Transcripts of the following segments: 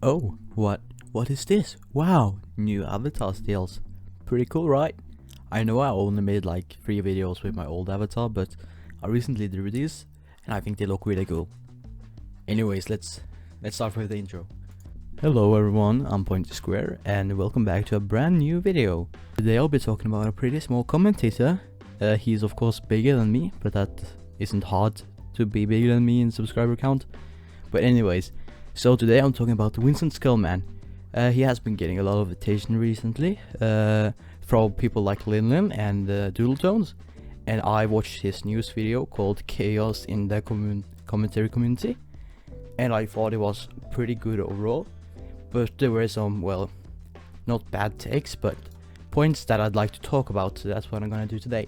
Oh, what is this? Wow, new avatar stills. Pretty cool, right? I know I only made like 3 videos with my old avatar, but I recently did these, and I think they look really cool. Anyways, let's start with the intro. Hello everyone, I'm Pointy Square, and welcome back to a brand new video. Today I'll be talking about a pretty small commentator. He's of course bigger than me, but that isn't hard to be bigger than me in subscriber count. But anyways, so today I'm talking about Vincents. He has been getting a lot of attention recently from people like Lin and Doodletones, and I watched his news video called Chaos in the Commentary Community, and I thought it was pretty good overall, but there were some, well, not bad takes, but points that I'd like to talk about, so that's what I'm gonna do today.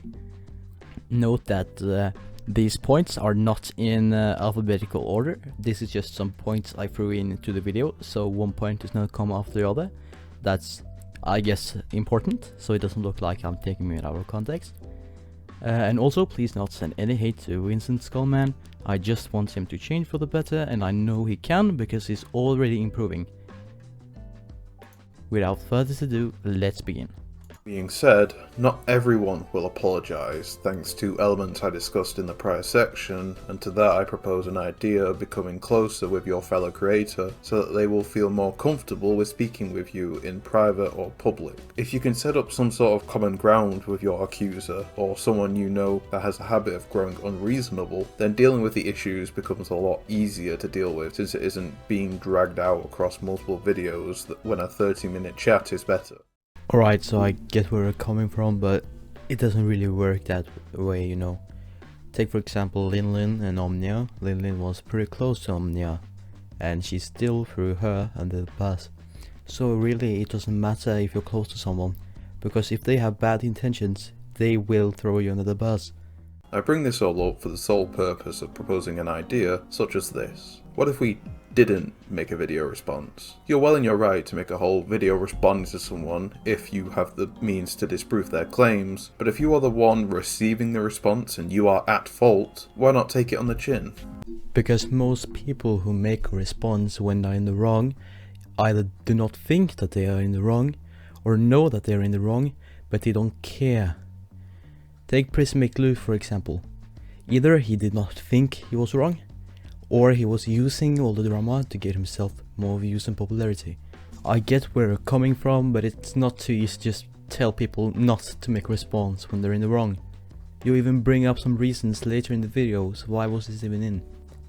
Note that these points are not in alphabetical order. This is just some points I threw into the video, so one point does not come after the other. That's, I guess, important, so it doesn't look like I'm taking it out of context. And also, please not send any hate to Vincent Skullman. I just want him to change for the better, and I know he can because he's already improving. Without further ado, let's begin. Being said, not everyone will apologise, thanks to elements I discussed in the prior section, and to that I propose an idea of becoming closer with your fellow creator, so that they will feel more comfortable with speaking with you in private or public. If you can set up some sort of common ground with your accuser, or someone you know that has a habit of growing unreasonable, then dealing with the issues becomes a lot easier to deal with, since it isn't being dragged out across multiple videos when a 30-minute chat is better. Alright, so I get where you're coming from, but it doesn't really work that way, you know. Take for example Lin and Omnia. Lin was pretty close to Omnia, and she still threw her under the bus. So really it doesn't matter if you're close to someone, because if they have bad intentions, they will throw you under the bus. I bring this all up for the sole purpose of proposing an idea such as this. What if we didn't make a video response? You're well in your right to make a whole video responding to someone if you have the means to disprove their claims, but if you are the one receiving the response and you are at fault, why not take it on the chin? Because most people who make a response when they're in the wrong either do not think that they are in the wrong, or know that they are in the wrong, but they don't care. Take Prismic Lou for example. Either he did not think he was wrong, or he was using all the drama to get himself more views and popularity. I get where you're coming from, but it's not too easy to just tell people not to make a response when they're in the wrong. You even bring up some reasons later in the video, so why was this even in?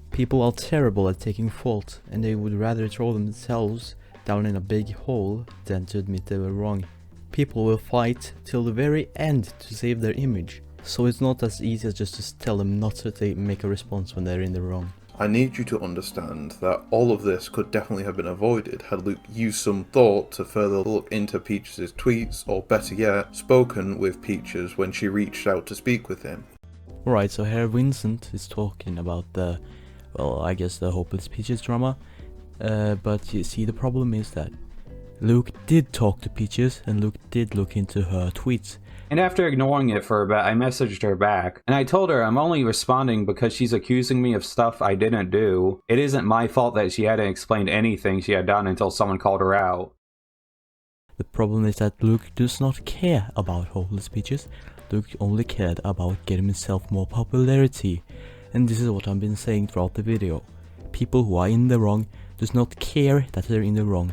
People are terrible at taking fault, and they would rather throw themselves down in a big hole than to admit they were wrong. People will fight till the very end to save their image, so it's not as easy as just to tell them not to make a response when they're in the wrong. I need you to understand that all of this could definitely have been avoided had Luke used some thought to further look into Peaches' tweets, or better yet, spoken with Peaches when she reached out to speak with him. Alright, so here Vincent is talking about the, well, I guess the Hopeless Peaches drama, but you see the problem is that Luke did talk to Peaches, and Luke did look into her tweets. And after ignoring it for a bit, I messaged her back, and I told her I'm only responding because she's accusing me of stuff I didn't do. It isn't my fault that she hadn't explained anything she had done until someone called her out. The problem is that Luke does not care about Hopeless Peaches. Luke only cared about getting himself more popularity, and this is what I've been saying throughout the video. People who are in the wrong does not care that they're in the wrong.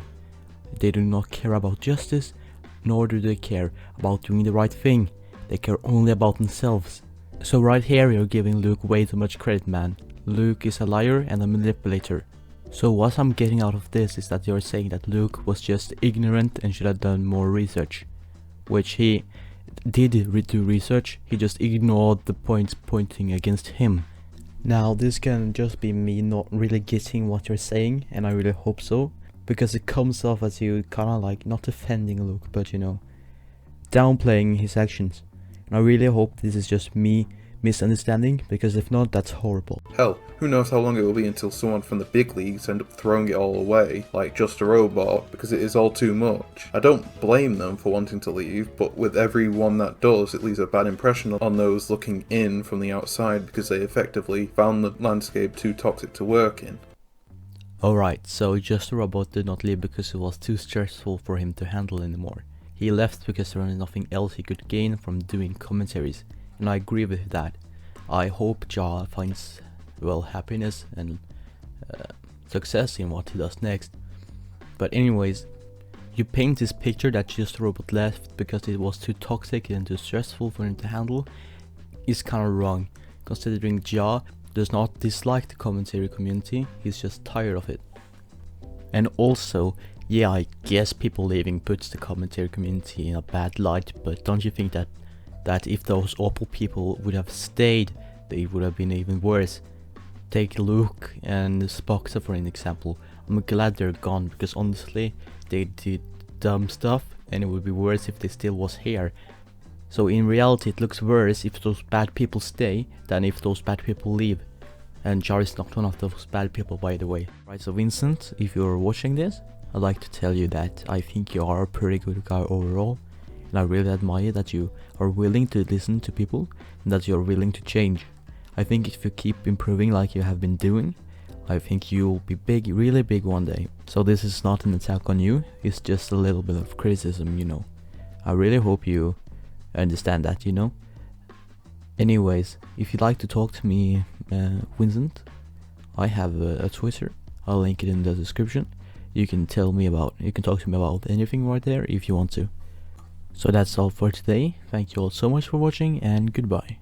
They do not care about justice, nor do they care about doing the right thing. They care only about themselves. So right here you're giving Luke way too much credit, man. Luke is a liar and a manipulator. So what I'm getting out of this is that you're saying that Luke was just ignorant and should have done more research. Which he did do research, he just ignored the points pointing against him. Now this can just be me not really getting what you're saying, and I really hope so. Because it comes off as you kinda like not defending Luke, but you know, downplaying his actions. And I really hope this is just me misunderstanding, because if not, that's horrible. Hell, who knows how long it will be until someone from the big leagues end up throwing it all away, like Just a Robot, because it is all too much. I don't blame them for wanting to leave, but with everyone that does, it leaves a bad impression on those looking in from the outside, because they effectively found the landscape too toxic to work in. Alright, so just a robot did not leave because it was too stressful for him to handle anymore. He left because there was nothing else he could gain from doing commentaries, and I agree with that. I hope Ja finds, well, happiness and success in what he does next. But anyways, you paint this picture that just a robot left because it was too toxic and too stressful for him to handle is kinda wrong, considering Ja does not dislike the commentary community, he's just tired of it. And also, yeah, I guess people leaving puts the commentary community in a bad light, but don't you think that if those awful people would have stayed, they would have been even worse? Take Luke and Spoxa for an example. I'm glad they're gone, because honestly, they did dumb stuff, and it would be worse if they still was here. So in reality, it looks worse if those bad people stay than if those bad people leave. And Jar is not one of those bad people, by the way. Right, so Vincent, if you're watching this, I'd like to tell you that I think you are a pretty good guy overall. And I really admire that you are willing to listen to people and that you're willing to change. I think if you keep improving like you have been doing, I think you'll be big, really big one day. So this is not an attack on you, it's just a little bit of criticism, you know. I really hope you understand that, you know. Anyways, if you'd like to talk to me, Vincent, I have a Twitter. I'll link it in the description. You can talk to me about anything right there if you want to. So that's all for today. Thank you all so much for watching, and goodbye.